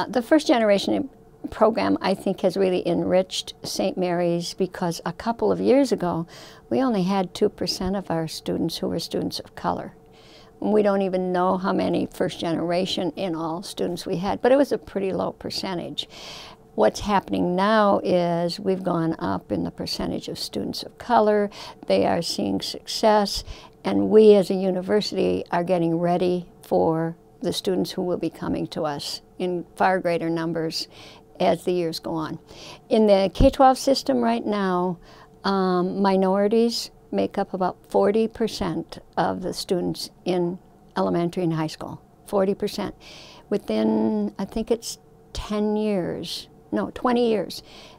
The first generation program, I think, has really enriched St. Mary's because a couple of years ago, we only had 2% of our students who were students of color. We don't even know how many first generation in all students we had, but it was a pretty low percentage. What's happening now is we've gone up in the percentage of students of color. They are seeing success, and we as a university are getting ready for the students who will be coming to us in far greater numbers as the years go on. In the K-12 system right now, minorities make up about 40% of the students in elementary and high school, 40%. Within, I think it's 20 years,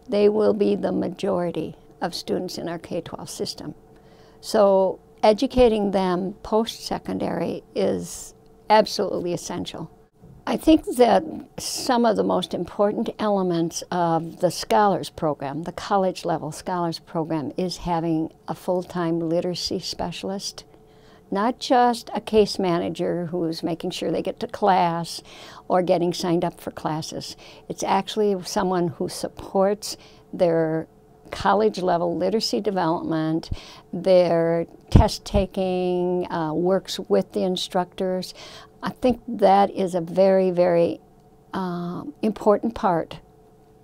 they will be the majority of students in our K-12 system. So educating them post-secondary is absolutely essential. I think that some of the most important elements of the Scholars Program, the college-level Scholars Program, is having a full-time literacy specialist, not just a case manager who's making sure they get to class or getting signed up for classes. It's actually someone who supports their college-level literacy development, their test-taking, works with the instructors. I think that is a very, very important part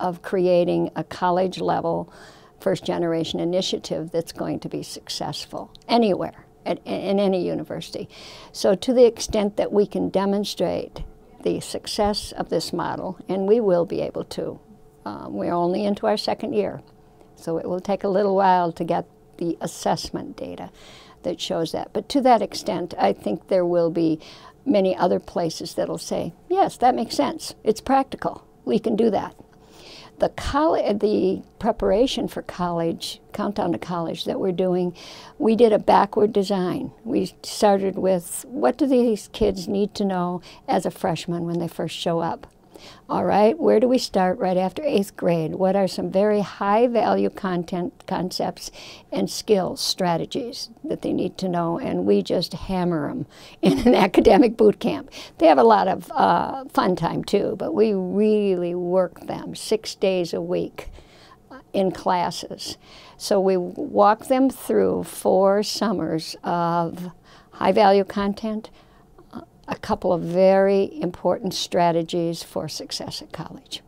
of creating a college-level first-generation initiative that's going to be successful anywhere, in any university. So to the extent that we can demonstrate the success of this model, and we will be able to, we're only into our second year, so it will take a little while to get the assessment data that shows that. But to that extent, I think there will be many other places that'll say, yes, that makes sense. It's practical. We can do that. The preparation for college, countdown to college that we're doing, we did a backward design. We started with, what do these kids need to know as a freshman when they first show up? All right, where do we start right after 8th grade? What are some very high-value concepts and skills, strategies that they need to know? And we just hammer them in an academic boot camp. They have a lot of fun time too, but we really work them 6 days a week in classes. So we walk them through 4 summers of high-value content, a couple of very important strategies for success at college.